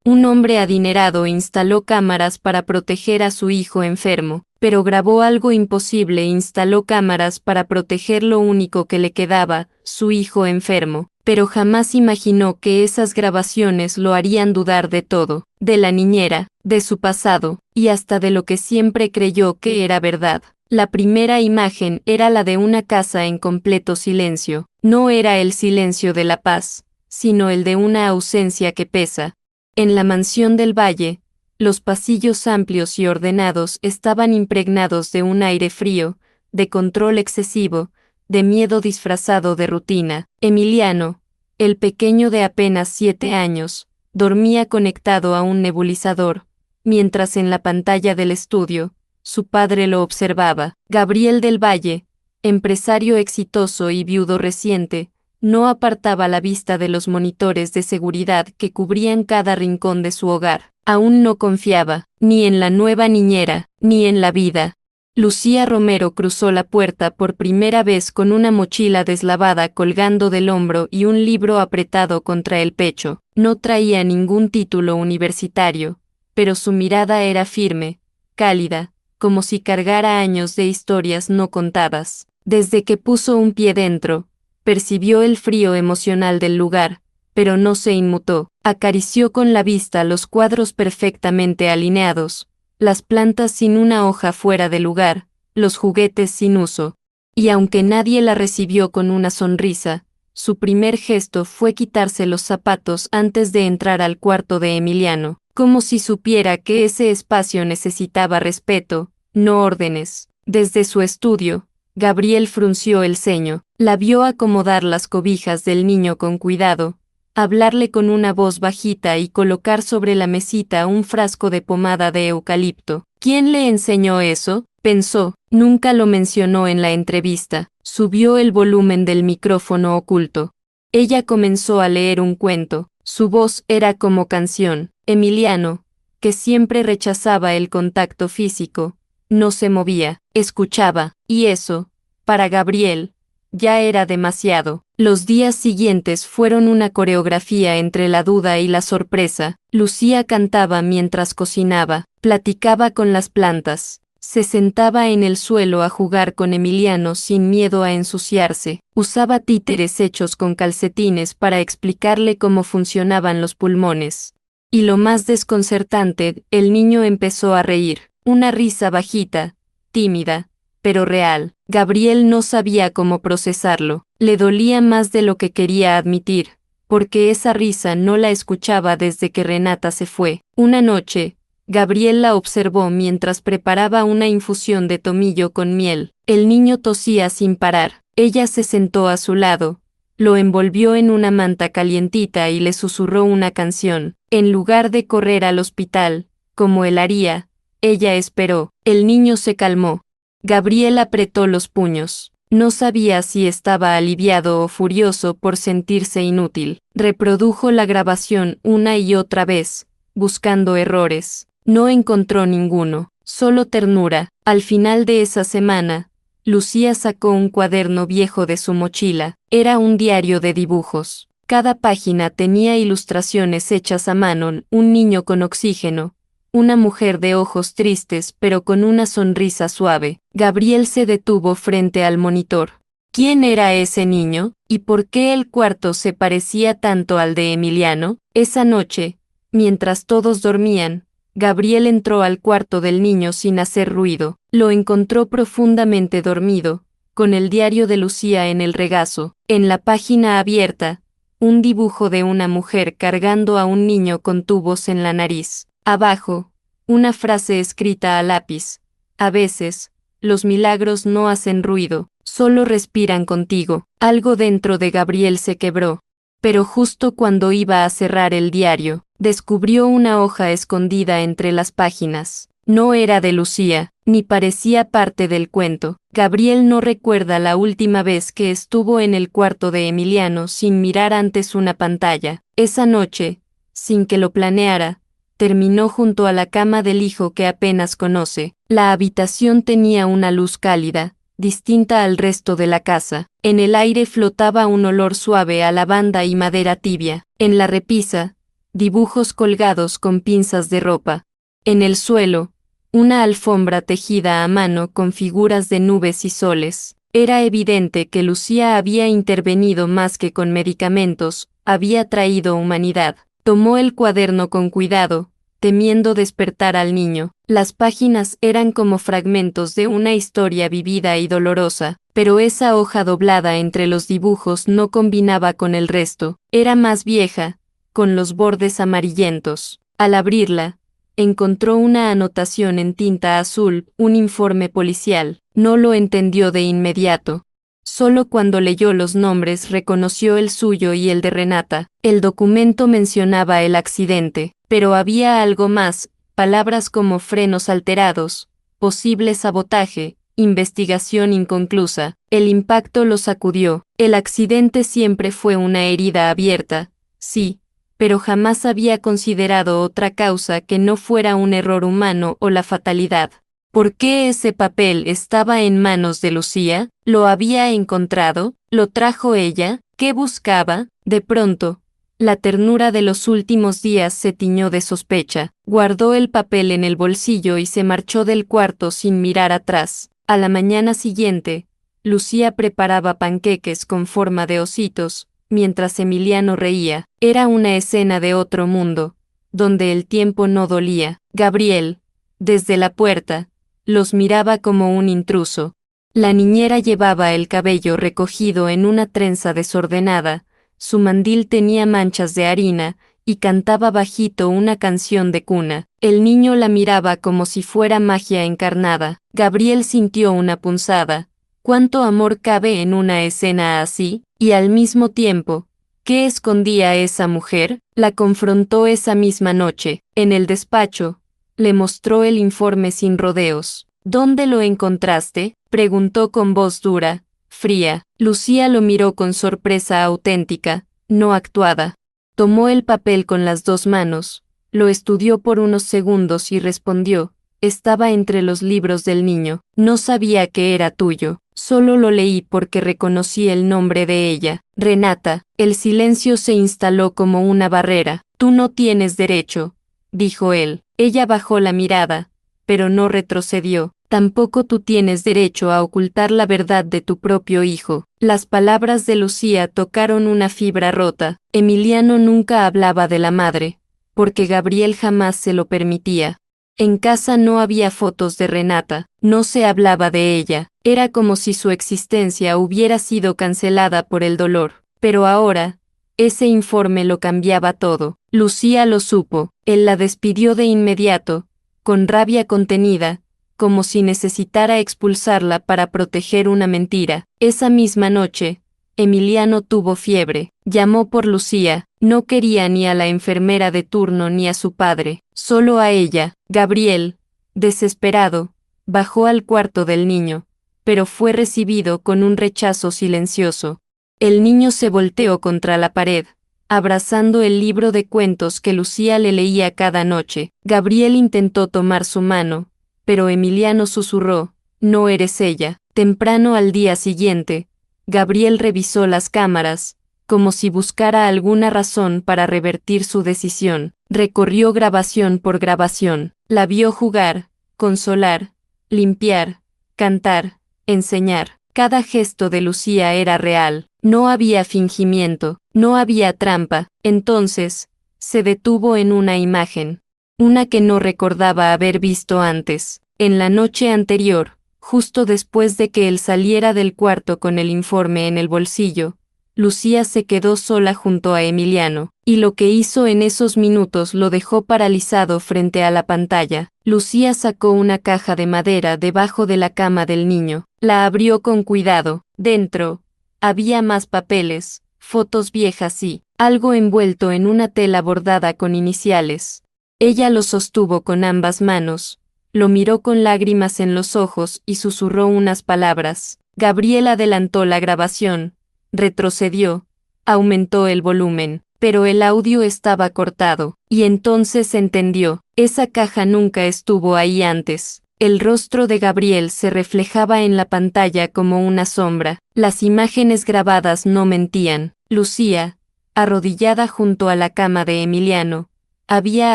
Un hombre adinerado instaló cámaras para proteger a su hijo enfermo, pero grabó algo imposible: instaló cámaras para proteger lo único que le quedaba, su hijo enfermo, pero jamás imaginó que esas grabaciones lo harían dudar de todo, de la niñera, de su pasado, y hasta de lo que siempre creyó que era verdad. La primera imagen era la de una casa en completo silencio. No era el silencio de la paz, sino el de una ausencia que pesa. En la mansión del valle, los pasillos amplios y ordenados estaban impregnados de un aire frío, de control excesivo, de miedo disfrazado de rutina. Emiliano, el pequeño de apenas 7 años, dormía conectado a un nebulizador, mientras en la pantalla del estudio, su padre lo observaba. Gabriel del Valle, empresario exitoso y viudo reciente, no apartaba la vista de los monitores de seguridad que cubrían cada rincón de su hogar. Aún no confiaba, ni en la nueva niñera, ni en la vida. Lucía Romero cruzó la puerta por primera vez con una mochila deslavada colgando del hombro y un libro apretado contra el pecho. No traía ningún título universitario, pero su mirada era firme, cálida, como si cargara años de historias no contadas. Desde que puso un pie dentro, percibió el frío emocional del lugar, pero no se inmutó. Acarició con la vista los cuadros perfectamente alineados, las plantas sin una hoja fuera de lugar, los juguetes sin uso. Y aunque nadie la recibió con una sonrisa, su primer gesto fue quitarse los zapatos antes de entrar al cuarto de Emiliano, como si supiera que ese espacio necesitaba respeto, no órdenes. Desde su estudio, Gabriel frunció el ceño, la vio acomodar las cobijas del niño con cuidado, hablarle con una voz bajita y colocar sobre la mesita un frasco de pomada de eucalipto. ¿Quién le enseñó eso?, pensó. Nunca lo mencionó en la entrevista. Subió el volumen del micrófono oculto. Ella comenzó a leer un cuento. Su voz era como canción. Emiliano, que siempre rechazaba el contacto físico, no se movía, escuchaba, y eso, para Gabriel, ya era demasiado. Los días siguientes fueron una coreografía entre la duda y la sorpresa. Lucía cantaba mientras cocinaba, platicaba con las plantas, se sentaba en el suelo a jugar con Emiliano sin miedo a ensuciarse, usaba títeres hechos con calcetines para explicarle cómo funcionaban los pulmones. Y lo más desconcertante, el niño empezó a reír, una risa bajita, tímida, pero real. Gabriel no sabía cómo procesarlo, le dolía más de lo que quería admitir, porque esa risa no la escuchaba desde que Renata se fue. Una noche, Gabriel la observó mientras preparaba una infusión de tomillo con miel. El niño tosía sin parar. Ella se sentó a su lado, lo envolvió en una manta calientita y le susurró una canción. En lugar de correr al hospital, como él haría, ella esperó. El niño se calmó. Gabriel apretó los puños. No sabía si estaba aliviado o furioso por sentirse inútil. Reprodujo la grabación una y otra vez, buscando errores. No encontró ninguno, solo ternura. Al final de esa semana, Lucía sacó un cuaderno viejo de su mochila. Era un diario de dibujos. Cada página tenía ilustraciones hechas a mano, un niño con oxígeno, una mujer de ojos tristes pero con una sonrisa suave. Gabriel se detuvo frente al monitor. ¿Quién era ese niño? ¿Y por qué el cuarto se parecía tanto al de Emiliano? Esa noche, mientras todos dormían, Gabriel entró al cuarto del niño sin hacer ruido. Lo encontró profundamente dormido, con el diario de Lucía en el regazo. En la página abierta, un dibujo de una mujer cargando a un niño con tubos en la nariz. Abajo, una frase escrita a lápiz. A veces, los milagros no hacen ruido, solo respiran contigo. Algo dentro de Gabriel se quebró. Pero justo cuando iba a cerrar el diario, descubrió una hoja escondida entre las páginas. No era de Lucía, ni parecía parte del cuento. Gabriel no recuerda la última vez que estuvo en el cuarto de Emiliano sin mirar antes una pantalla. Esa noche, sin que lo planeara, terminó junto a la cama del hijo que apenas conoce. La habitación tenía una luz cálida, distinta al resto de la casa. En el aire flotaba un olor suave a lavanda y madera tibia. En la repisa, dibujos colgados con pinzas de ropa. En el suelo, una alfombra tejida a mano con figuras de nubes y soles. Era evidente que Lucía había intervenido más que con medicamentos, había traído humanidad. Tomó el cuaderno con cuidado, temiendo despertar al niño. Las páginas eran como fragmentos de una historia vivida y dolorosa, pero esa hoja doblada entre los dibujos no combinaba con el resto. Era más vieja, con los bordes amarillentos. Al abrirla, encontró una anotación en tinta azul, un informe policial. No lo entendió de inmediato. Solo cuando leyó los nombres reconoció el suyo y el de Renata. El documento mencionaba el accidente, pero había algo más, palabras como frenos alterados, posible sabotaje, investigación inconclusa. El impacto lo sacudió. El accidente siempre fue una herida abierta, sí, pero jamás había considerado otra causa que no fuera un error humano o la fatalidad. ¿Por qué ese papel estaba en manos de Lucía? ¿Lo había encontrado? ¿Lo trajo ella? ¿Qué buscaba? De pronto, la ternura de los últimos días se tiñó de sospecha. Guardó el papel en el bolsillo y se marchó del cuarto sin mirar atrás. A la mañana siguiente, Lucía preparaba panqueques con forma de ositos, mientras Emiliano reía. Era una escena de otro mundo, donde el tiempo no dolía. Gabriel, desde la puerta, los miraba como un intruso. La niñera llevaba el cabello recogido en una trenza desordenada, su mandil tenía manchas de harina, y cantaba bajito una canción de cuna. El niño la miraba como si fuera magia encarnada. Gabriel sintió una punzada. ¿Cuánto amor cabe en una escena así? Y al mismo tiempo, ¿qué escondía esa mujer? La confrontó esa misma noche, en el despacho. Le mostró el informe sin rodeos. ¿Dónde lo encontraste?, preguntó con voz dura, fría. Lucía lo miró con sorpresa auténtica, no actuada. Tomó el papel con las dos manos, lo estudió por unos segundos y respondió, estaba entre los libros del niño. No sabía que era tuyo, solo lo leí porque reconocí el nombre de ella. Renata. El silencio se instaló como una barrera. Tú no tienes derecho, dijo él. Ella bajó la mirada, pero no retrocedió. Tampoco tú tienes derecho a ocultar la verdad de tu propio hijo. Las palabras de Lucía tocaron una fibra rota. Emiliano nunca hablaba de la madre, porque Gabriel jamás se lo permitía. En casa no había fotos de Renata, no se hablaba de ella. Era como si su existencia hubiera sido cancelada por el dolor. Pero ahora, ese informe lo cambiaba todo. Lucía lo supo. Él la despidió de inmediato, con rabia contenida, como si necesitara expulsarla para proteger una mentira. Esa misma noche, Emiliano tuvo fiebre. Llamó por Lucía. No quería ni a la enfermera de turno ni a su padre, solo a ella. Gabriel, desesperado, bajó al cuarto del niño, pero fue recibido con un rechazo silencioso. El niño se volteó contra la pared, abrazando el libro de cuentos que Lucía le leía cada noche. Gabriel intentó tomar su mano, pero Emiliano susurró, no eres ella. Temprano al día siguiente, Gabriel revisó las cámaras, como si buscara alguna razón para revertir su decisión. Recorrió grabación por grabación. La vio jugar, consolar, limpiar, cantar, enseñar. Cada gesto de Lucía era real. No había fingimiento, no había trampa. Entonces, se detuvo en una imagen. Una que no recordaba haber visto antes. En la noche anterior, justo después de que él saliera del cuarto con el informe en el bolsillo, Lucía se quedó sola junto a Emiliano, y lo que hizo en esos minutos lo dejó paralizado frente a la pantalla. Lucía sacó una caja de madera debajo de la cama del niño, la abrió con cuidado. Dentro, había más papeles, fotos viejas y algo envuelto en una tela bordada con iniciales. Ella lo sostuvo con ambas manos, lo miró con lágrimas en los ojos y susurró unas palabras. Gabriel adelantó la grabación, retrocedió, aumentó el volumen, pero el audio estaba cortado, y entonces entendió, esa caja nunca estuvo ahí antes. El rostro de Gabriel se reflejaba en la pantalla como una sombra. Las imágenes grabadas no mentían. Lucía arrodillada junto a la cama de Emiliano, había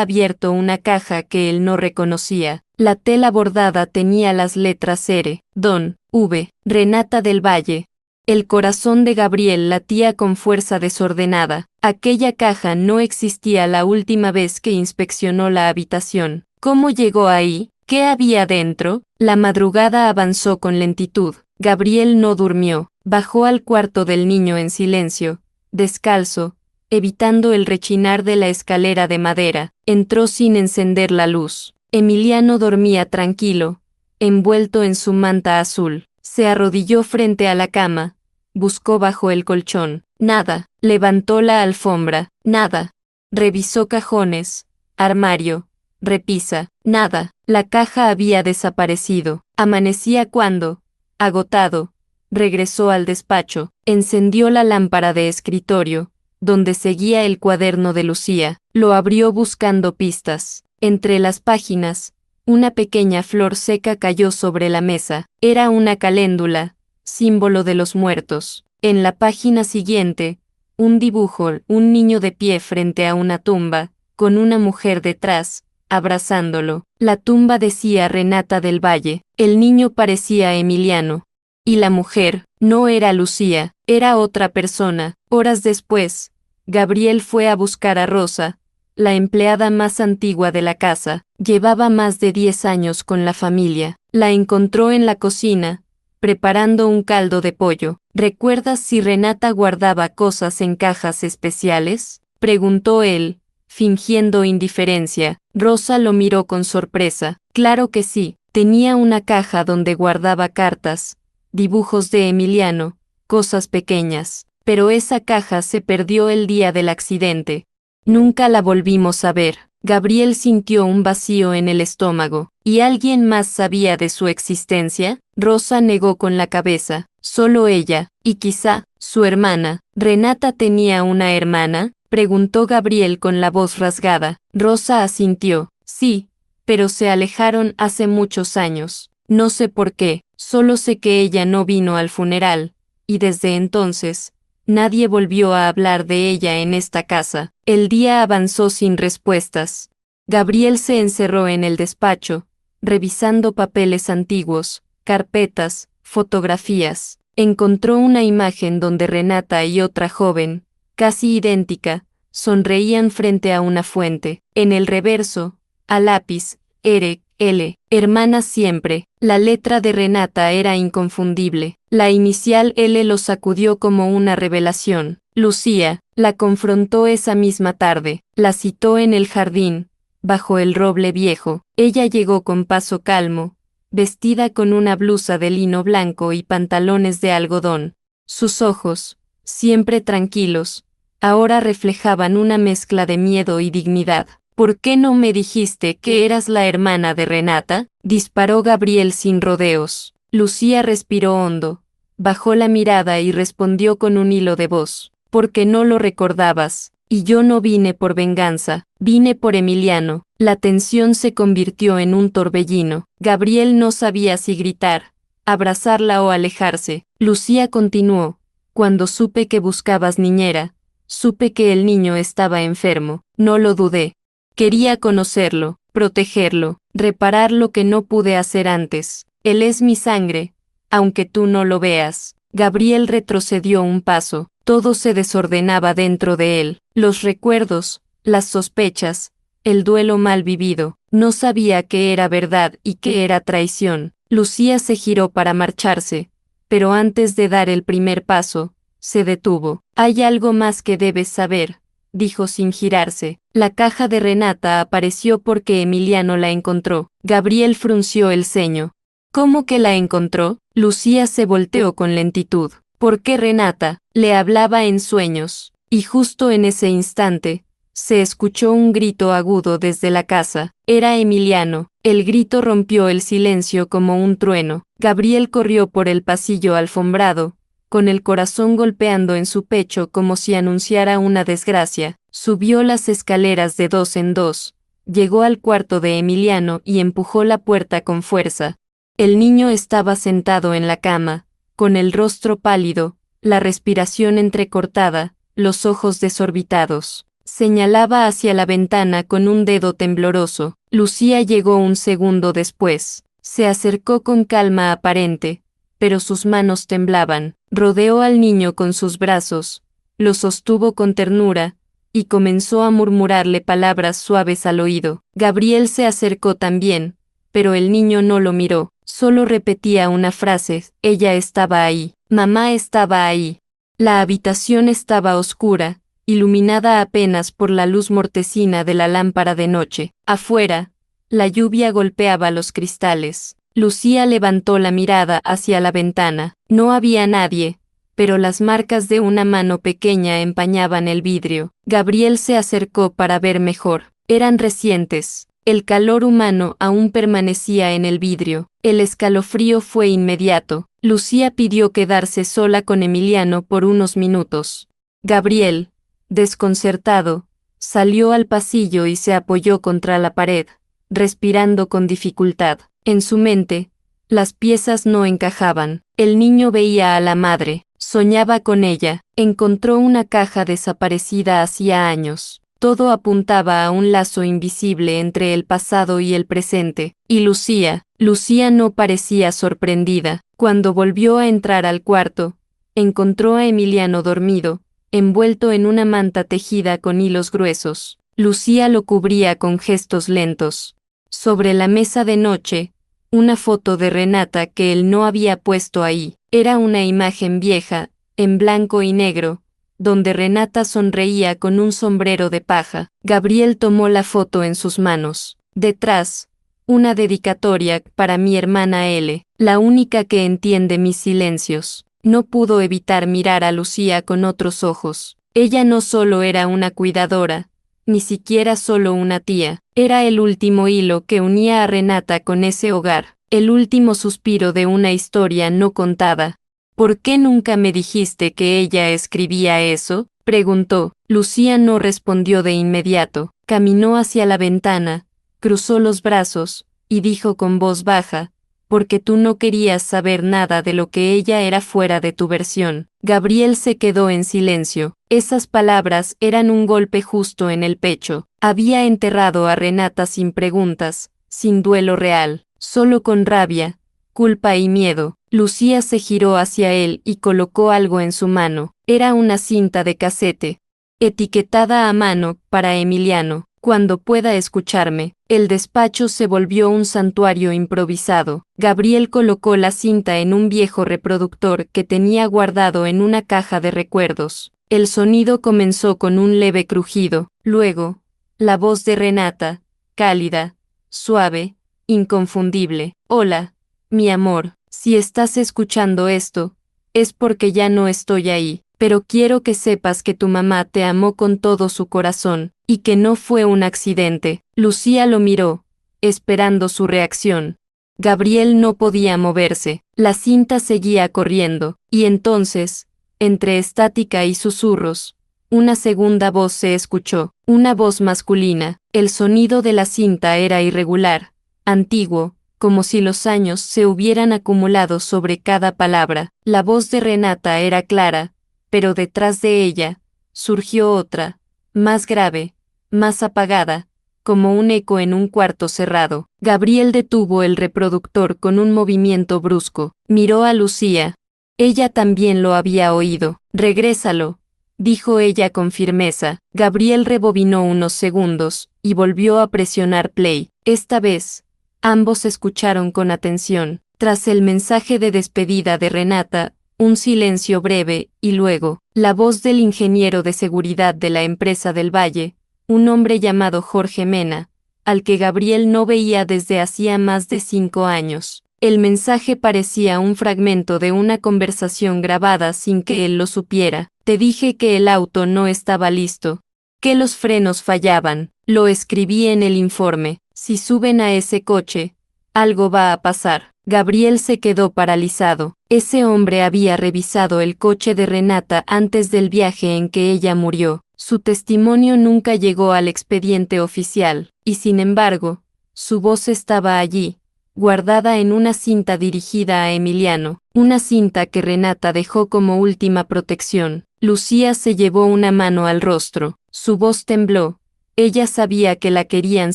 abierto una caja que él no reconocía. La tela bordada tenía las letras R, Don, V, Renata del Valle. El corazón de Gabriel latía con fuerza desordenada. Aquella caja no existía la última vez que inspeccionó la habitación. ¿Cómo llegó ahí? ¿Qué había dentro? La madrugada avanzó con lentitud. Gabriel no durmió. Bajó al cuarto del niño en silencio, descalzo, evitando el rechinar de la escalera de madera. Entró sin encender la luz. Emiliano dormía tranquilo, envuelto en su manta azul. Se arrodilló frente a la cama, buscó bajo el colchón. Nada. Levantó la alfombra. Nada. Revisó cajones, armario, repisa. Nada. La caja había desaparecido. Amanecía cuando, agotado, regresó al despacho. Encendió la lámpara de escritorio, donde seguía el cuaderno de Lucía. Lo abrió buscando pistas. Entre las páginas, una pequeña flor seca cayó sobre la mesa. Era una caléndula, símbolo de los muertos. En la página siguiente, un dibujo, un niño de pie frente a una tumba, con una mujer detrás, abrazándolo. La tumba decía Renata del Valle. El niño parecía Emiliano. Y la mujer, no era Lucía, era otra persona. Horas después, Gabriel fue a buscar a Rosa, la empleada más antigua de la casa. Llevaba más de 10 años con la familia. La encontró en la cocina, preparando un caldo de pollo. ¿Recuerdas si Renata guardaba cosas en cajas especiales?, preguntó él, fingiendo indiferencia. Rosa lo miró con sorpresa. Claro que sí, tenía una caja donde guardaba cartas, dibujos de Emiliano, cosas pequeñas. Pero esa caja se perdió el día del accidente. Nunca la volvimos a ver. Gabriel sintió un vacío en el estómago. ¿Y alguien más sabía de su existencia? Rosa negó con la cabeza. Solo ella, y quizá, su hermana. ¿Renata tenía una hermana?, preguntó Gabriel con la voz rasgada. Rosa asintió. Sí, pero se alejaron hace muchos años. No sé por qué, solo sé que ella no vino al funeral, y desde entonces, nadie volvió a hablar de ella en esta casa. El día avanzó sin respuestas. Gabriel se encerró en el despacho, revisando papeles antiguos, carpetas, fotografías. Encontró una imagen donde Renata y otra joven, casi idéntica, sonreían frente a una fuente. En el reverso, a lápiz, R.L., hermanas siempre. La letra de Renata era inconfundible. La inicial L lo sacudió como una revelación. Lucía la confrontó esa misma tarde. La citó en el jardín, bajo el roble viejo. Ella llegó con paso calmo, vestida con una blusa de lino blanco y pantalones de algodón. Sus ojos, siempre tranquilos, ahora reflejaban una mezcla de miedo y dignidad. ¿Por qué no me dijiste que eras la hermana de Renata?, disparó Gabriel sin rodeos. Lucía respiró hondo, bajó la mirada y respondió con un hilo de voz. Porque no lo recordabas, y yo no vine por venganza, vine por Emiliano. La tensión se convirtió en un torbellino. Gabriel no sabía si gritar, abrazarla o alejarse. Lucía continuó. Cuando supe que buscabas niñera, supe que el niño estaba enfermo. No lo dudé. Quería conocerlo, protegerlo, reparar lo que no pude hacer antes. Él es mi sangre, aunque tú no lo veas. Gabriel retrocedió un paso. Todo se desordenaba dentro de él. Los recuerdos, las sospechas, el duelo mal vivido. No sabía qué era verdad y qué era traición. Lucía se giró para marcharse, pero antes de dar el primer paso, se detuvo. Hay algo más que debes saber, dijo sin girarse. La caja de Renata apareció porque Emiliano la encontró. Gabriel frunció el ceño. ¿Cómo que la encontró? Lucía se volteó con lentitud. ¿Por qué Renata le hablaba en sueños? Y justo en ese instante, se escuchó un grito agudo desde la casa. Era Emiliano. El grito rompió el silencio como un trueno. Gabriel corrió por el pasillo alfombrado, con el corazón golpeando en su pecho como si anunciara una desgracia. Subió las escaleras de 2 en 2, llegó al cuarto de Emiliano y empujó la puerta con fuerza. El niño estaba sentado en la cama, con el rostro pálido, la respiración entrecortada, los ojos desorbitados. Señalaba hacia la ventana con un dedo tembloroso. Lucía llegó un segundo después. Se acercó con calma aparente, pero sus manos temblaban. Rodeó al niño con sus brazos, lo sostuvo con ternura, y comenzó a murmurarle palabras suaves al oído. Gabriel se acercó también, pero el niño no lo miró, solo repetía una frase: ella estaba ahí, mamá estaba ahí. La habitación estaba oscura, iluminada apenas por la luz mortecina de la lámpara de noche. Afuera, la lluvia golpeaba los cristales. Lucía levantó la mirada hacia la ventana. No había nadie, pero las marcas de una mano pequeña empañaban el vidrio. Gabriel se acercó para ver mejor. Eran recientes. El calor humano aún permanecía en el vidrio. El escalofrío fue inmediato. Lucía pidió quedarse sola con Emiliano por unos minutos. Gabriel, desconcertado, salió al pasillo y se apoyó contra la pared, respirando con dificultad. En su mente, las piezas no encajaban. El niño veía a la madre, soñaba con ella, encontró una caja desaparecida hacía años. Todo apuntaba a un lazo invisible entre el pasado y el presente. Y Lucía no parecía sorprendida. Cuando volvió a entrar al cuarto, encontró a Emiliano dormido, envuelto en una manta tejida con hilos gruesos. Lucía lo cubría con gestos lentos. Sobre la mesa de noche, una foto de Renata que él no había puesto ahí. Era una imagen vieja, en blanco y negro, donde Renata sonreía con un sombrero de paja. Gabriel tomó la foto en sus manos. Detrás, una dedicatoria para mi hermana L, la única que entiende mis silencios. No pudo evitar mirar a Lucía con otros ojos. Ella no solo era una cuidadora, ni siquiera solo una tía. Era el último hilo que unía a Renata con ese hogar, el último suspiro de una historia no contada. ¿Por qué nunca me dijiste que ella escribía eso?, preguntó. Lucía no respondió de inmediato. Caminó hacia la ventana, cruzó los brazos, y dijo con voz baja: porque tú no querías saber nada de lo que ella era fuera de tu versión. Gabriel se quedó en silencio. Esas palabras eran un golpe justo en el pecho. Había enterrado a Renata sin preguntas, sin duelo real, solo con rabia, culpa y miedo. Lucía se giró hacia él y colocó algo en su mano. Era una cinta de casete, etiquetada a mano, para Emiliano. Cuando pueda escucharme. El despacho se volvió un santuario improvisado. Gabriel colocó la cinta en un viejo reproductor que tenía guardado en una caja de recuerdos. El sonido comenzó con un leve crujido. Luego, la voz de Renata, cálida, suave, inconfundible. Hola, mi amor, si estás escuchando esto, es porque ya no estoy ahí. Pero quiero que sepas que tu mamá te amó con todo su corazón, y que no fue un accidente. Lucía lo miró, esperando su reacción. Gabriel no podía moverse. La cinta seguía corriendo, y entonces, entre estática y susurros, una segunda voz se escuchó, una voz masculina. El sonido de la cinta era irregular, antiguo, como si los años se hubieran acumulado sobre cada palabra. La voz de Renata era clara, pero detrás de ella, surgió otra, más grave, más apagada, como un eco en un cuarto cerrado. Gabriel detuvo el reproductor con un movimiento brusco. Miró a Lucía. Ella también lo había oído. Regrésalo, dijo ella con firmeza. Gabriel rebobinó unos segundos, y volvió a presionar play. Esta vez, ambos escucharon con atención. Tras el mensaje de despedida de Renata, un silencio breve, y luego, la voz del ingeniero de seguridad de la empresa del Valle, un hombre llamado Jorge Mena, al que Gabriel no veía desde hacía más de 5 años. El mensaje parecía un fragmento de una conversación grabada sin que él lo supiera. Te dije que el auto no estaba listo, que los frenos fallaban, lo escribí en el informe. Si suben a ese coche, algo va a pasar. Gabriel se quedó paralizado. Ese hombre había revisado el coche de Renata antes del viaje en que ella murió. Su testimonio nunca llegó al expediente oficial, y sin embargo, su voz estaba allí, guardada en una cinta dirigida a Emiliano, una cinta que Renata dejó como última protección. Lucía se llevó una mano al rostro, su voz tembló. Ella sabía que la querían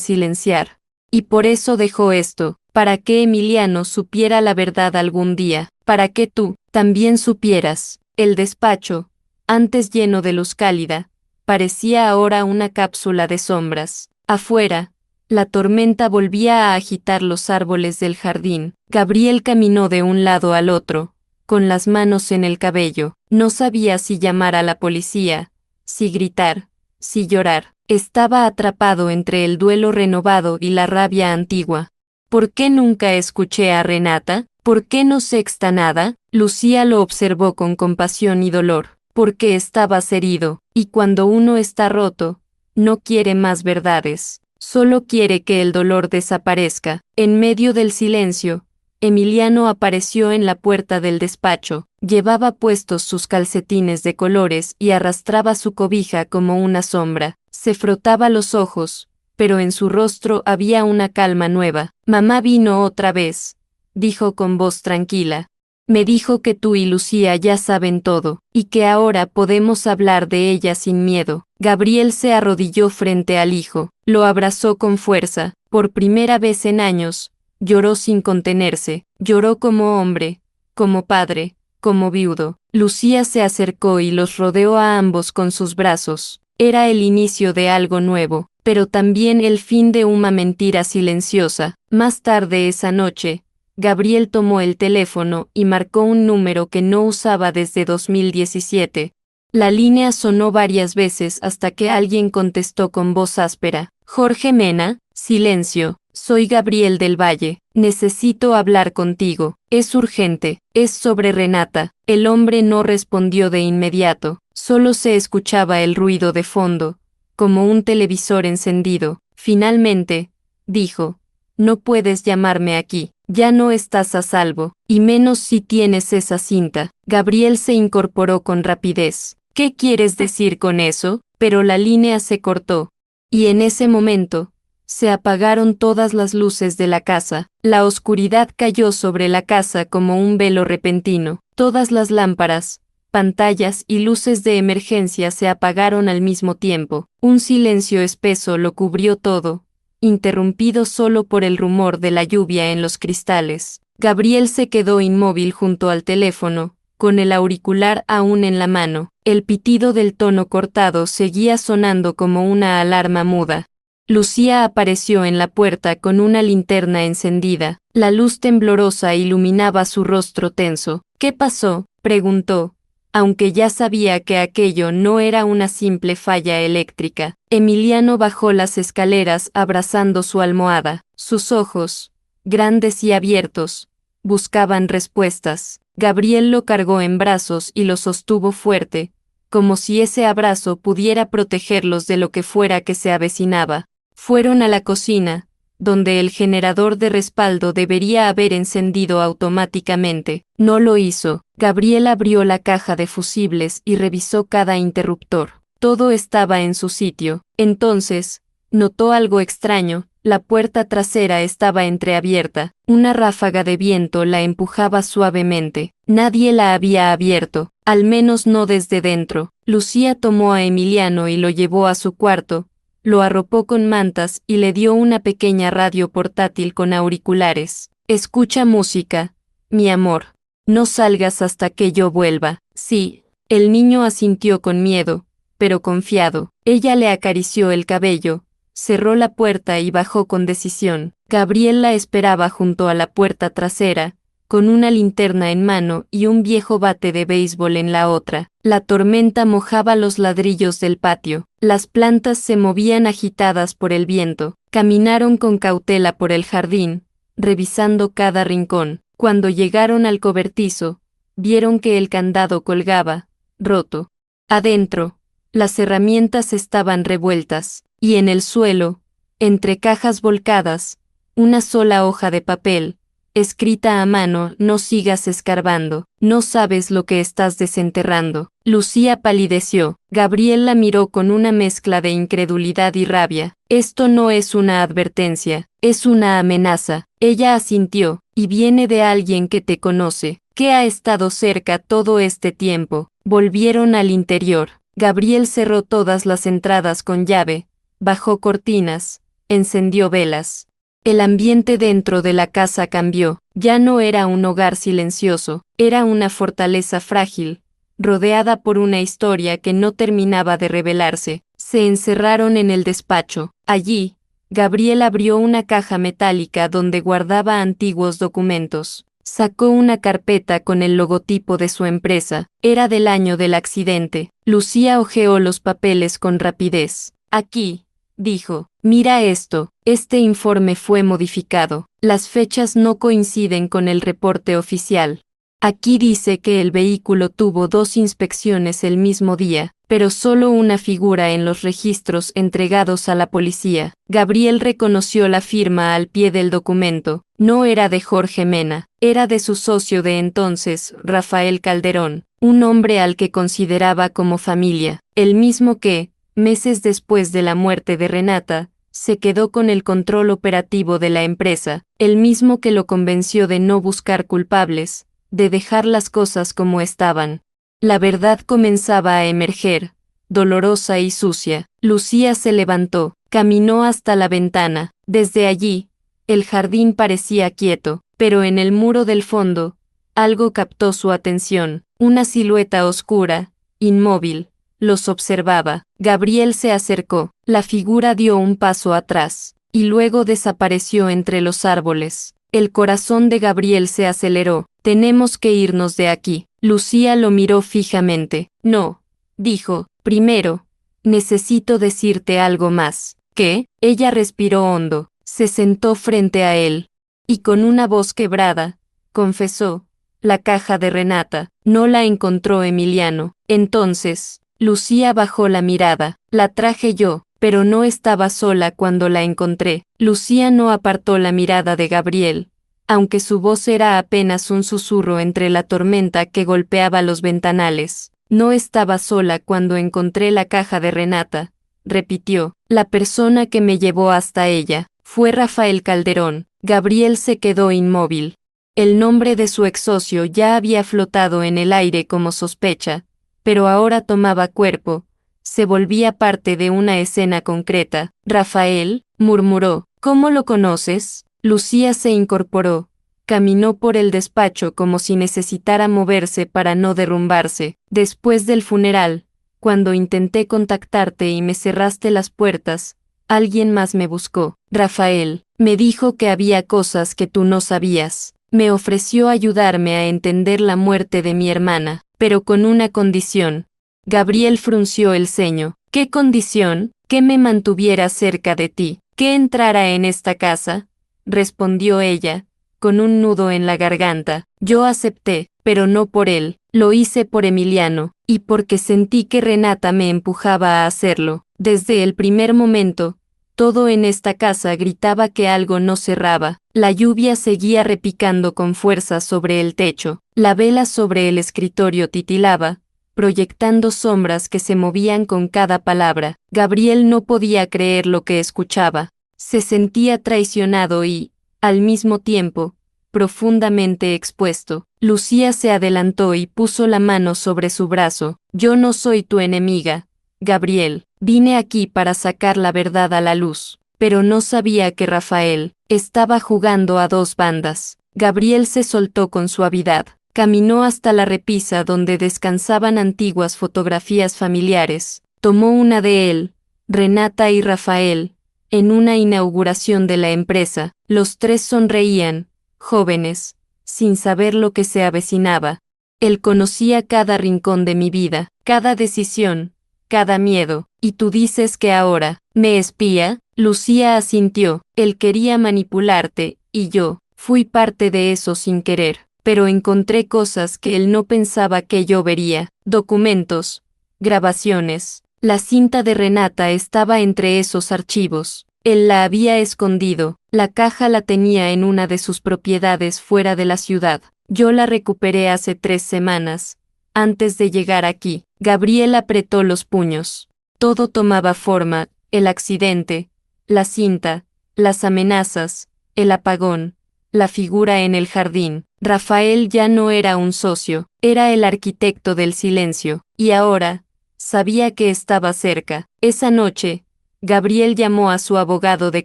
silenciar. Y por eso dejó esto, para que Emiliano supiera la verdad algún día, para que tú también supieras. El despacho, antes lleno de luz cálida, parecía ahora una cápsula de sombras. Afuera, la tormenta volvía a agitar los árboles del jardín. Gabriel caminó de un lado al otro, con las manos en el cabello. No sabía si llamar a la policía, si gritar, si llorar. Estaba atrapado entre el duelo renovado y la rabia antigua. ¿Por qué nunca escuché a Renata? ¿Por qué no sexta nada? Lucía lo observó con compasión y dolor. Porque estabas herido, y cuando uno está roto, no quiere más verdades. Solo quiere que el dolor desaparezca. En medio del silencio, Emiliano apareció en la puerta del despacho. Llevaba puestos sus calcetines de colores y arrastraba su cobija como una sombra. Se frotaba los ojos, pero en su rostro había una calma nueva. Mamá vino otra vez, dijo con voz tranquila. Me dijo que tú y Lucía ya saben todo, y que ahora podemos hablar de ella sin miedo. Gabriel se arrodilló frente al hijo, lo abrazó con fuerza. Por primera vez en años, lloró sin contenerse. Lloró como hombre, como padre, como viudo. Lucía se acercó y los rodeó a ambos con sus brazos. Era el inicio de algo nuevo, pero también el fin de una mentira silenciosa. Más tarde esa noche, Gabriel tomó el teléfono y marcó un número que no usaba desde 2017. La línea sonó varias veces hasta que alguien contestó con voz áspera. Jorge Mena, silencio, soy Gabriel del Valle, necesito hablar contigo, es urgente, es sobre Renata. El hombre no respondió de inmediato, solo se escuchaba el ruido de fondo, como un televisor encendido. Finalmente, dijo, no puedes llamarme aquí. Ya no estás a salvo, y menos si tienes esa cinta. Gabriel se incorporó con rapidez. ¿Qué quieres decir con eso? Pero la línea se cortó. Y en ese momento, se apagaron todas las luces de la casa. La oscuridad cayó sobre la casa como un velo repentino. Todas las lámparas, pantallas y luces de emergencia se apagaron al mismo tiempo. Un silencio espeso lo cubrió todo, interrumpido solo por el rumor de la lluvia en los cristales. Gabriel se quedó inmóvil junto al teléfono, con el auricular aún en la mano. El pitido del tono cortado seguía sonando como una alarma muda. Lucía apareció en la puerta con una linterna encendida. La luz temblorosa iluminaba su rostro tenso. ¿Qué pasó?, preguntó, aunque ya sabía que aquello no era una simple falla eléctrica. Emiliano bajó las escaleras abrazando su almohada. Sus ojos, grandes y abiertos, buscaban respuestas. Gabriel lo cargó en brazos y lo sostuvo fuerte, como si ese abrazo pudiera protegerlos de lo que fuera que se avecinaba. Fueron a la cocina, donde el generador de respaldo debería haber encendido automáticamente. No lo hizo. Gabriel abrió la caja de fusibles y revisó cada interruptor. Todo estaba en su sitio. Entonces, notó algo extraño. La puerta trasera estaba entreabierta. Una ráfaga de viento la empujaba suavemente. Nadie la había abierto, al menos no desde dentro. Lucía tomó a Emiliano y lo llevó a su cuarto, lo arropó con mantas y le dio una pequeña radio portátil con auriculares. Escucha música, mi amor. No salgas hasta que yo vuelva. Sí, el niño asintió con miedo, pero confiado. Ella le acarició el cabello, cerró la puerta y bajó con decisión. Gabriel la esperaba junto a la puerta trasera, con una linterna en mano y un viejo bate de béisbol en la otra. La tormenta mojaba los ladrillos del patio. Las plantas se movían agitadas por el viento. Caminaron con cautela por el jardín, revisando cada rincón. Cuando llegaron al cobertizo, vieron que el candado colgaba, roto. Adentro, las herramientas estaban revueltas, y en el suelo, entre cajas volcadas, una sola hoja de papel, escrita a mano, no sigas escarbando, no sabes lo que estás desenterrando. Lucía palideció. Gabriel la miró con una mezcla de incredulidad y rabia. Esto no es una advertencia, es una amenaza. Ella asintió, y viene de alguien que te conoce, que ha estado cerca todo este tiempo. Volvieron al interior. Gabriel cerró todas las entradas con llave, bajó cortinas, encendió velas. El ambiente dentro de la casa cambió, ya no era un hogar silencioso, era una fortaleza frágil, rodeada por una historia que no terminaba de revelarse. Se encerraron en el despacho. Allí, Gabriel abrió una caja metálica donde guardaba antiguos documentos. Sacó una carpeta con el logotipo de su empresa, era del año del accidente. Lucía hojeó los papeles con rapidez. Aquí, dijo, mira esto, este informe fue modificado. Las fechas no coinciden con el reporte oficial. Aquí dice que el vehículo tuvo 2 inspecciones el mismo día, pero solo una figura en los registros entregados a la policía. Gabriel reconoció la firma al pie del documento. No era de Jorge Mena, era de su socio de entonces, Rafael Calderón, un hombre al que consideraba como familia, el mismo que, meses después de la muerte de Renata, se quedó con el control operativo de la empresa, el mismo que lo convenció de no buscar culpables, de dejar las cosas como estaban. La verdad comenzaba a emerger, dolorosa y sucia. Lucía se levantó, caminó hasta la ventana. Desde allí, el jardín parecía quieto, pero en el muro del fondo, algo captó su atención. Una silueta oscura, inmóvil, los observaba. Gabriel se acercó. La figura dio un paso atrás, y luego desapareció entre los árboles. El corazón de Gabriel se aceleró. Tenemos que irnos de aquí. Lucía lo miró fijamente. No, dijo, primero, necesito decirte algo más. ¿Qué? Ella respiró hondo, se sentó frente a él, y con una voz quebrada, confesó, la caja de Renata, no la encontró Emiliano. Entonces, Lucía bajó la mirada, la traje yo, pero no estaba sola cuando la encontré. Lucía no apartó la mirada de Gabriel, aunque su voz era apenas un susurro entre la tormenta que golpeaba los ventanales. No estaba sola cuando encontré la caja de Renata, repitió. La persona que me llevó hasta ella fue Rafael Calderón. Gabriel se quedó inmóvil. El nombre de su ex socio ya había flotado en el aire como sospecha, pero ahora tomaba cuerpo, se volvía parte de una escena concreta. Rafael, murmuró, ¿cómo lo conoces? Lucía se incorporó, caminó por el despacho como si necesitara moverse para no derrumbarse. Después del funeral, cuando intenté contactarte y me cerraste las puertas, alguien más me buscó. Rafael, me dijo que había cosas que tú no sabías. Me ofreció ayudarme a entender la muerte de mi hermana, pero con una condición. Gabriel frunció el ceño. ¿Qué condición? Que me mantuviera cerca de ti, que entrara en esta casa, respondió ella, con un nudo en la garganta. Yo acepté, pero no por él, lo hice por Emiliano, y porque sentí que Renata me empujaba a hacerlo. Desde el primer momento, todo en esta casa gritaba que algo no cerraba. La lluvia seguía repicando con fuerza sobre el techo. La vela sobre el escritorio titilaba, proyectando sombras que se movían con cada palabra. Gabriel no podía creer lo que escuchaba. Se sentía traicionado y, al mismo tiempo, profundamente expuesto. Lucía se adelantó y puso la mano sobre su brazo. Yo no soy tu enemiga, Gabriel. Vine aquí para sacar la verdad a la luz, pero no sabía que Rafael estaba jugando a 2 bandas. Gabriel se soltó con suavidad. Caminó hasta la repisa donde descansaban antiguas fotografías familiares. Tomó una de él, Renata y Rafael, en una inauguración de la empresa. Los 3 sonreían, jóvenes, sin saber lo que se avecinaba. Él conocía cada rincón de mi vida, cada decisión, cada miedo. ¿Y tú dices que ahora me espía? Lucía asintió. Él quería manipularte, y yo fui parte de eso sin querer. Pero encontré cosas que él no pensaba que yo vería. Documentos, grabaciones. La cinta de Renata estaba entre esos archivos. Él la había escondido, la caja la tenía en una de sus propiedades fuera de la ciudad. Yo la recuperé hace 3 semanas. Antes de llegar aquí, Gabriel apretó los puños. Todo tomaba forma, el accidente, la cinta, las amenazas, el apagón, la figura en el jardín. Rafael ya no era un socio, era el arquitecto del silencio, y ahora, sabía que estaba cerca. Esa noche, Gabriel llamó a su abogado de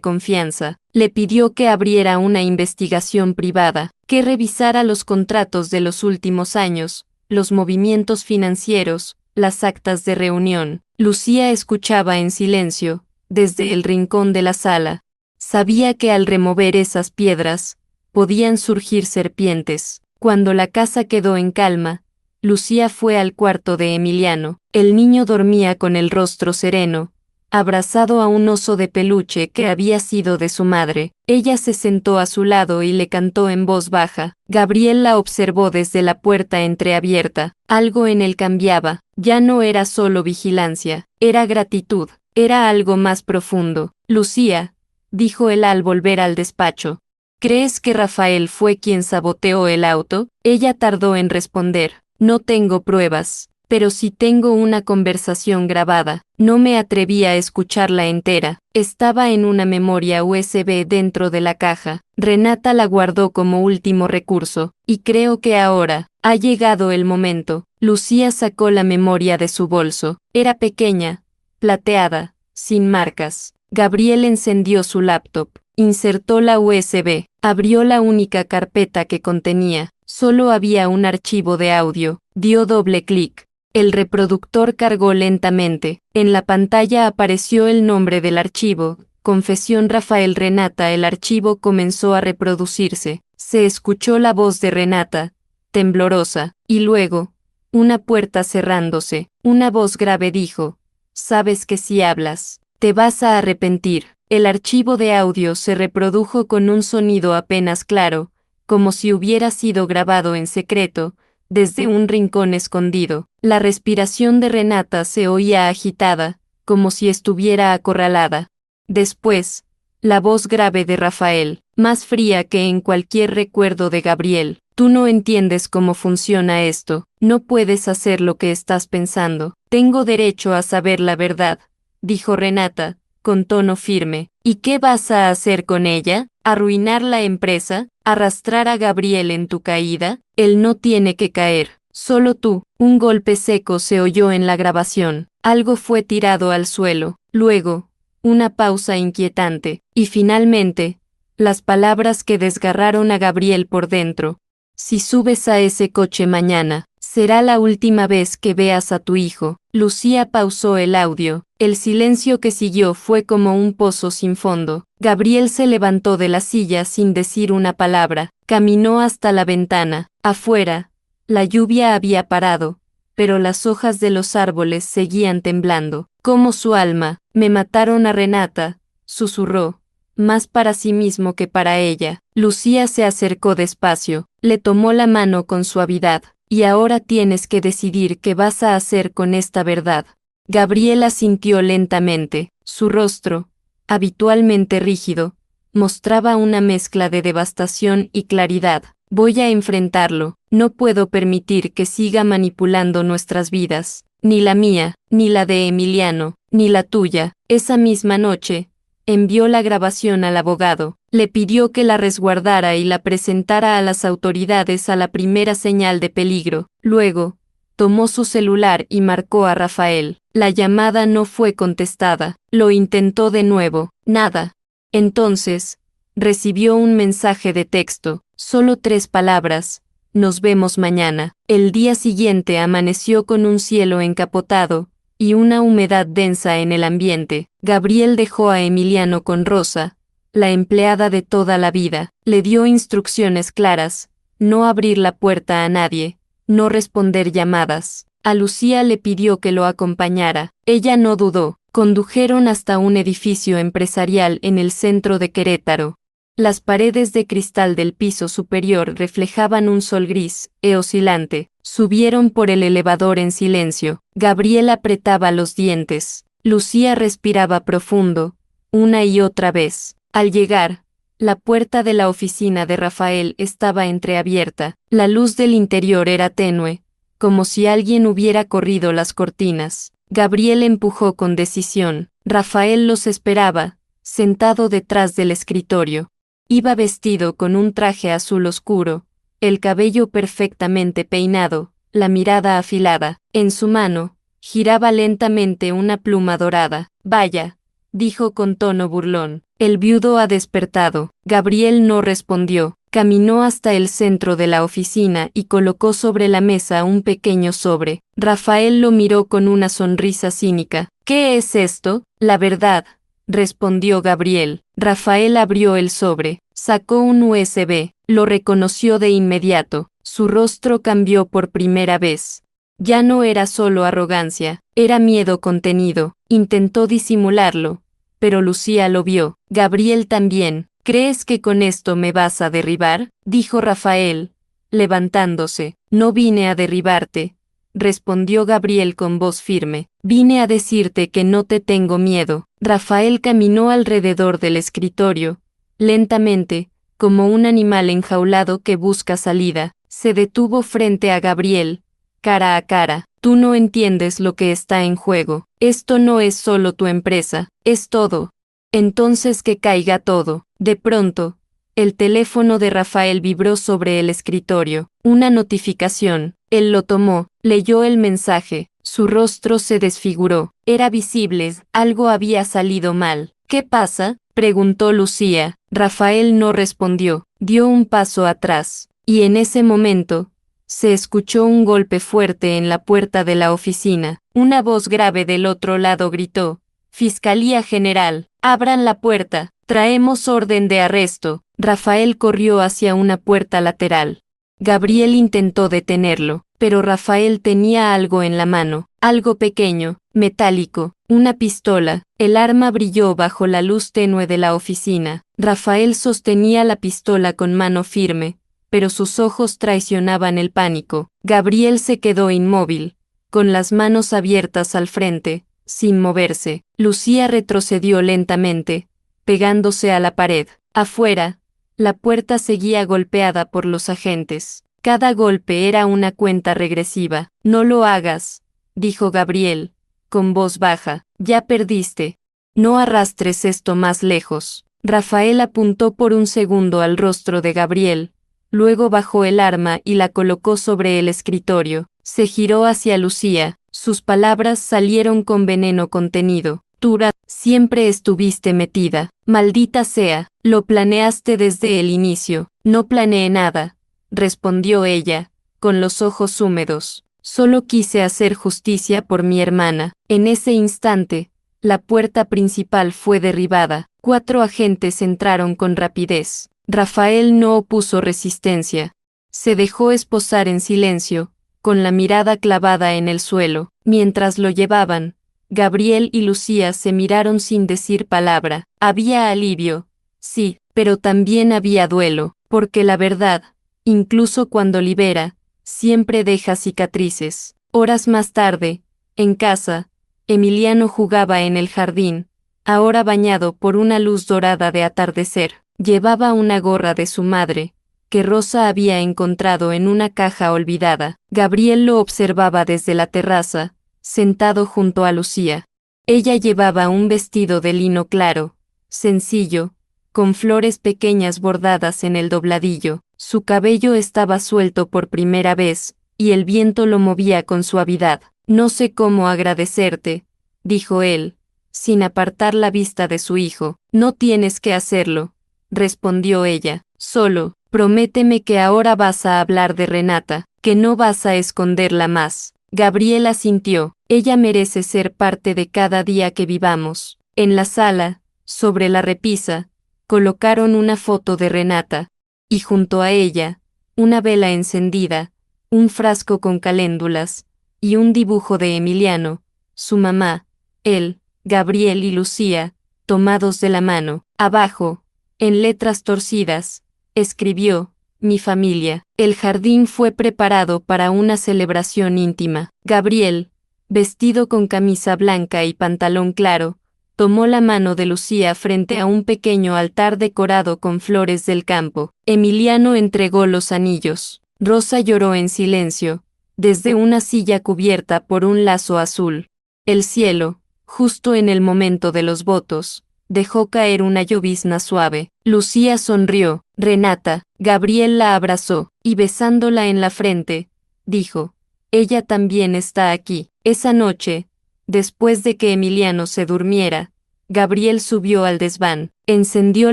confianza, le pidió que abriera una investigación privada, que revisara los contratos de los últimos años, los movimientos financieros, las actas de reunión. Lucía escuchaba en silencio, desde el rincón de la sala. Sabía que al remover esas piedras, podían surgir serpientes. Cuando la casa quedó en calma, Lucía fue al cuarto de Emiliano. El niño dormía con el rostro sereno, abrazado a un oso de peluche que había sido de su madre. Ella se sentó a su lado y le cantó en voz baja. Gabriel la observó desde la puerta entreabierta. Algo en él cambiaba. Ya no era solo vigilancia, era gratitud, era algo más profundo. Lucía, dijo él al volver al despacho. ¿Crees que Rafael fue quien saboteó el auto? Ella tardó en responder. No tengo pruebas, pero sí tengo una conversación grabada. No me atreví a escucharla entera. Estaba en una memoria USB dentro de la caja. Renata la guardó como último recurso, y creo que ahora ha llegado el momento. Lucía sacó la memoria de su bolso. Era pequeña, plateada, sin marcas. Gabriel encendió su laptop. Insertó la USB, abrió la única carpeta que contenía. Solo había un archivo de audio. Dio doble clic. El reproductor cargó lentamente. En la pantalla apareció el nombre del archivo. Confesión Rafael Renata. El archivo comenzó a reproducirse. Se escuchó la voz de Renata, temblorosa, y luego, una puerta cerrándose. Una voz grave dijo: «Sabes que si hablas, te vas a arrepentir». El archivo de audio se reprodujo con un sonido apenas claro, como si hubiera sido grabado en secreto, desde un rincón escondido. La respiración de Renata se oía agitada, como si estuviera acorralada. Después, la voz grave de Rafael, más fría que en cualquier recuerdo de Gabriel. «Tú no entiendes cómo funciona esto, no puedes hacer lo que estás pensando. Tengo derecho a saber la verdad», dijo Renata, con tono firme. «¿Y qué vas a hacer con ella? ¿Arruinar la empresa? ¿Arrastrar a Gabriel en tu caída? Él no tiene que caer, solo tú». Un golpe seco se oyó en la grabación. Algo fue tirado al suelo. Luego, una pausa inquietante. Y finalmente, las palabras que desgarraron a Gabriel por dentro. «Si subes a ese coche mañana, será la última vez que veas a tu hijo». Lucía pausó el audio. El silencio que siguió fue como un pozo sin fondo. Gabriel se levantó de la silla sin decir una palabra. Caminó hasta la ventana. Afuera, la lluvia había parado, pero las hojas de los árboles seguían temblando. Como su alma. «Me mataron a Renata», susurró, más para sí mismo que para ella. Lucía se acercó despacio, le tomó la mano con suavidad. «Y ahora tienes que decidir qué vas a hacer con esta verdad». Gabriel asintió lentamente. Su rostro, habitualmente rígido, mostraba una mezcla de devastación y claridad. «Voy a enfrentarlo. No puedo permitir que siga manipulando nuestras vidas, ni la mía, ni la de Emiliano, ni la tuya». Esa misma noche, envió la grabación al abogado. Le pidió que la resguardara y la presentara a las autoridades a la primera señal de peligro. Luego, tomó su celular y marcó a Rafael. La llamada no fue contestada. Lo intentó de nuevo. Nada. Entonces, recibió un mensaje de texto. Solo 3 palabras. «Nos vemos mañana». El día siguiente amaneció con un cielo encapotado y una humedad densa en el ambiente. Gabriel dejó a Emiliano con Rosa, la empleada de toda la vida. Le dio instrucciones claras: no abrir la puerta a nadie, no responder llamadas. A Lucía le pidió que lo acompañara. Ella no dudó. Condujeron hasta un edificio empresarial en el centro de Querétaro. Las paredes de cristal del piso superior reflejaban un sol gris e oscilante. Subieron por el elevador en silencio. Gabriel apretaba los dientes. Lucía respiraba profundo, una y otra vez. Al llegar, la puerta de la oficina de Rafael estaba entreabierta. La luz del interior era tenue, como si alguien hubiera corrido las cortinas. Gabriel empujó con decisión. Rafael los esperaba, sentado detrás del escritorio. Iba vestido con un traje azul oscuro, el cabello perfectamente peinado, la mirada afilada. En su mano, giraba lentamente una pluma dorada. Vaya, dijo con tono burlón. El viudo ha despertado. Gabriel no respondió. Caminó hasta el centro de la oficina y colocó sobre la mesa un pequeño sobre. Rafael lo miró con una sonrisa cínica. ¿Qué es esto? La verdad, respondió Gabriel. Rafael abrió el sobre, sacó un USB, lo reconoció de inmediato. Su rostro cambió por primera vez. Ya no era solo arrogancia, era miedo contenido. Intentó disimularlo, pero Lucía lo vio. Gabriel también. ¿Crees que con esto me vas a derribar?, dijo Rafael, levantándose. No vine a derribarte, respondió Gabriel con voz firme. Vine a decirte que no te tengo miedo. Rafael caminó alrededor del escritorio, lentamente, como un animal enjaulado que busca salida. Se detuvo frente a Gabriel, cara a cara. Tú no entiendes lo que está en juego. Esto no es solo tu empresa, es todo. Entonces que caiga todo. De pronto, el teléfono de Rafael vibró sobre el escritorio. Una notificación. Él lo tomó, leyó el mensaje. Su rostro se desfiguró. Era visible, algo había salido mal. ¿Qué pasa?, preguntó Lucía. Rafael no respondió. Dio un paso atrás. Y en ese momento, se escuchó un golpe fuerte en la puerta de la oficina. Una voz grave del otro lado gritó: Fiscalía General, abran la puerta, traemos orden de arresto. Rafael corrió hacia una puerta lateral. Gabriel intentó detenerlo, pero Rafael tenía algo en la mano, algo pequeño, metálico, una pistola. El arma brilló bajo la luz tenue de la oficina. Rafael sostenía la pistola con mano firme, pero sus ojos traicionaban el pánico. Gabriel se quedó inmóvil, con las manos abiertas al frente, sin moverse. Lucía retrocedió lentamente, pegándose a la pared. Afuera, la puerta seguía golpeada por los agentes. Cada golpe era una cuenta regresiva. No lo hagas, dijo Gabriel, con voz baja. Ya perdiste. No arrastres esto más lejos. Rafael apuntó por un segundo al rostro de Gabriel, luego bajó el arma y la colocó sobre el escritorio. Se giró hacia Lucía. Sus palabras salieron con veneno contenido. Tura, siempre estuviste metida. Maldita sea, lo planeaste desde el inicio. No planeé nada, respondió ella, con los ojos húmedos. Solo quise hacer justicia por mi hermana. En ese instante, la puerta principal fue derribada. 4 agentes entraron con rapidez. Rafael no opuso resistencia. Se dejó esposar en silencio, con la mirada clavada en el suelo. Mientras lo llevaban, Gabriel y Lucía se miraron sin decir palabra. Había alivio, sí, pero también había duelo, porque la verdad, incluso cuando libera, siempre deja cicatrices. Horas más tarde, en casa, Emiliano jugaba en el jardín, ahora bañado por una luz dorada de atardecer. Llevaba una gorra de su madre, que Rosa había encontrado en una caja olvidada. Gabriel lo observaba desde la terraza, sentado junto a Lucía. Ella llevaba un vestido de lino claro, sencillo, con flores pequeñas bordadas en el dobladillo. Su cabello estaba suelto por primera vez, y el viento lo movía con suavidad. No sé cómo agradecerte, dijo él, sin apartar la vista de su hijo. No tienes que hacerlo, respondió ella. Solo, prométeme que ahora vas a hablar de Renata, que no vas a esconderla más. Gabriel asintió. Ella merece ser parte de cada día que vivamos. En la sala, sobre la repisa, colocaron una foto de Renata, y junto a ella, una vela encendida, un frasco con caléndulas, y un dibujo de Emiliano, su mamá, él, Gabriel y Lucía, tomados de la mano. Abajo, en letras torcidas, escribió: mi familia. El jardín fue preparado para una celebración íntima. Gabriel, vestido con camisa blanca y pantalón claro, tomó la mano de Lucía frente a un pequeño altar decorado con flores del campo. Emiliano entregó los anillos. Rosa lloró en silencio, desde una silla cubierta por un lazo azul. El cielo, justo en el momento de los votos, dejó caer una llovizna suave. Lucía sonrió. Renata, Gabriel la abrazó, y besándola en la frente, dijo: ella también está aquí. Esa noche, después de que Emiliano se durmiera, Gabriel subió al desván, encendió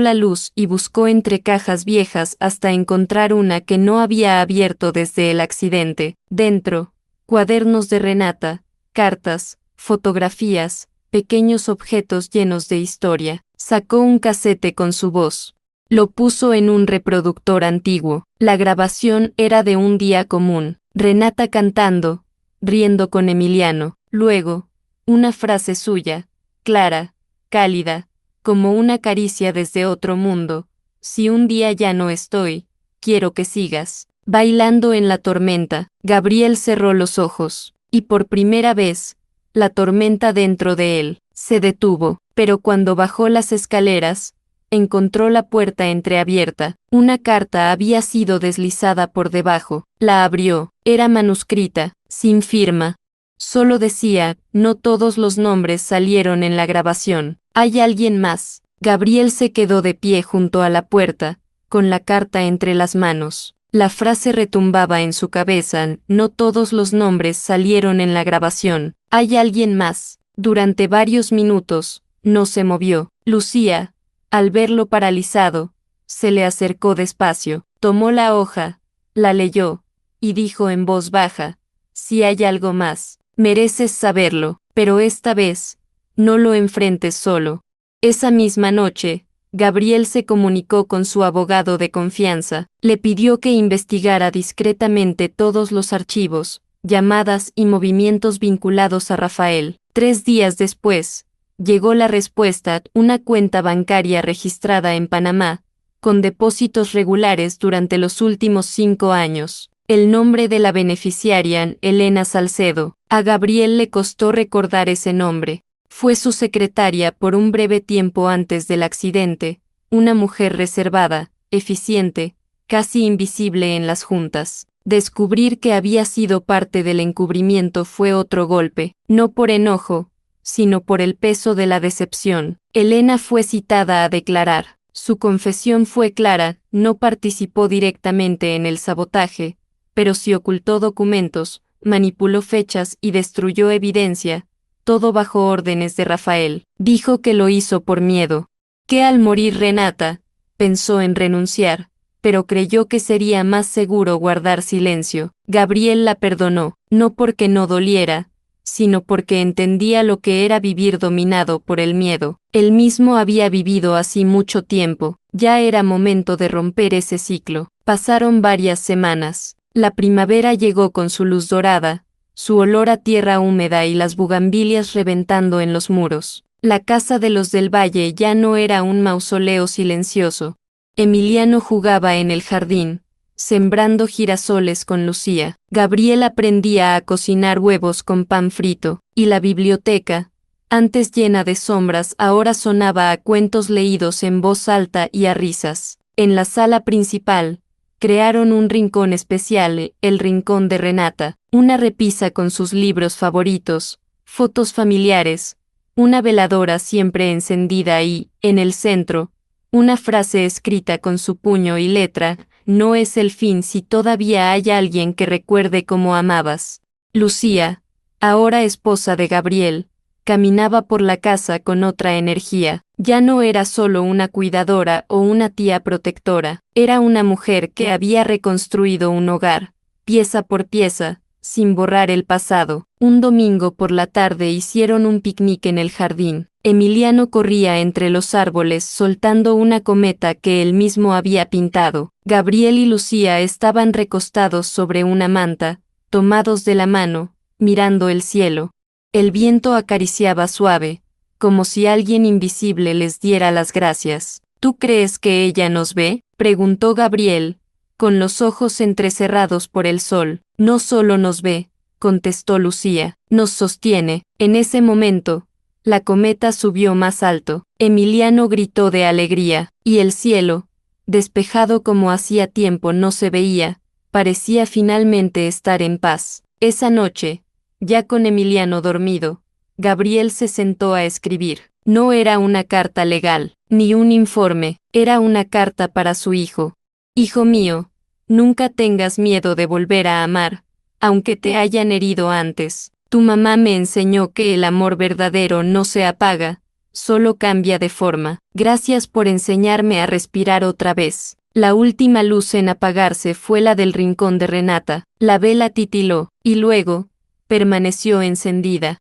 la luz y buscó entre cajas viejas hasta encontrar una que no había abierto desde el accidente. Dentro, cuadernos de Renata, cartas, fotografías, pequeños objetos llenos de historia. Sacó un casete con su voz. Lo puso en un reproductor antiguo. La grabación era de un día común. Renata cantando, riendo con Emiliano. Luego, una frase suya, clara, cálida, como una caricia desde otro mundo: si un día ya no estoy, quiero que sigas. Bailando en la tormenta, Gabriel cerró los ojos, y por primera vez, la tormenta dentro de él se detuvo, pero cuando bajó las escaleras, encontró la puerta entreabierta. Una carta había sido deslizada por debajo. La abrió. Era manuscrita, sin firma. Solo decía: no todos los nombres salieron en la grabación. ¿Hay alguien más? Gabriel se quedó de pie junto a la puerta, con la carta entre las manos. La frase retumbaba en su cabeza: no todos los nombres salieron en la grabación. ¿Hay alguien más? Durante varios minutos, no se movió. Lucía, al verlo paralizado, se le acercó despacio, tomó la hoja, la leyó, y dijo en voz baja: si hay algo más, mereces saberlo, pero esta vez, no lo enfrentes solo. Esa misma noche, Gabriel se comunicó con su abogado de confianza, le pidió que investigara discretamente todos los archivos, llamadas y movimientos vinculados a Rafael. 3 días después, llegó la respuesta: una cuenta bancaria registrada en Panamá, con depósitos regulares durante los últimos 5 años. El nombre de la beneficiaria, Elena Salcedo. A Gabriel le costó recordar ese nombre. Fue su secretaria por un breve tiempo antes del accidente, una mujer reservada, eficiente, casi invisible en las juntas. Descubrir que había sido parte del encubrimiento fue otro golpe, no por enojo, sino por el peso de la decepción. Elena fue citada a declarar. Su confesión fue clara: no participó directamente en el sabotaje, pero sí ocultó documentos, manipuló fechas y destruyó evidencia, todo bajo órdenes de Rafael. Dijo que lo hizo por miedo. Que al morir Renata, pensó en renunciar, pero creyó que sería más seguro guardar silencio. Gabriel la perdonó, no porque no doliera, sino porque entendía lo que era vivir dominado por el miedo. Él mismo había vivido así mucho tiempo. Ya era momento de romper ese ciclo. Pasaron varias semanas. La primavera llegó con su luz dorada, su olor a tierra húmeda y las bugambilias reventando en los muros. La casa de los del Valle ya no era un mausoleo silencioso. Emiliano jugaba en el jardín, sembrando girasoles con Lucía. Gabriel aprendía a cocinar huevos con pan frito, y la biblioteca, antes llena de sombras, ahora sonaba a cuentos leídos en voz alta y a risas. En la sala principal, crearon un rincón especial, el rincón de Renata, una repisa con sus libros favoritos, fotos familiares, una veladora siempre encendida y, en el centro, una frase escrita con su puño y letra: no es el fin si todavía hay alguien que recuerde cómo amabas. Lucía, ahora esposa de Gabriel, caminaba por la casa con otra energía. Ya no era solo una cuidadora o una tía protectora, era una mujer que había reconstruido un hogar, pieza por pieza, sin borrar el pasado. Un domingo por la tarde hicieron un picnic en el jardín. Emiliano corría entre los árboles soltando una cometa que él mismo había pintado. Gabriel y Lucía estaban recostados sobre una manta, tomados de la mano, mirando el cielo. El viento acariciaba suave, como si alguien invisible les diera las gracias. ¿Tú crees que ella nos ve?, preguntó Gabriel, con los ojos entrecerrados por el sol. No solo nos ve, contestó Lucía, nos sostiene. En ese momento, La cometa subió más alto. Emiliano gritó de alegría, y el cielo, despejado como hacía tiempo no se veía, parecía finalmente estar en paz. Esa noche, ya con Emiliano dormido, Gabriel se sentó a escribir. No era una carta legal, ni un informe, era una carta para su hijo. Hijo mío, nunca tengas miedo de volver a amar, aunque te hayan herido antes. Tu mamá me enseñó que el amor verdadero no se apaga, solo cambia de forma. Gracias por enseñarme a respirar otra vez. La última luz en apagarse fue la del rincón de Renata. La vela titiló, y luego, permaneció encendida.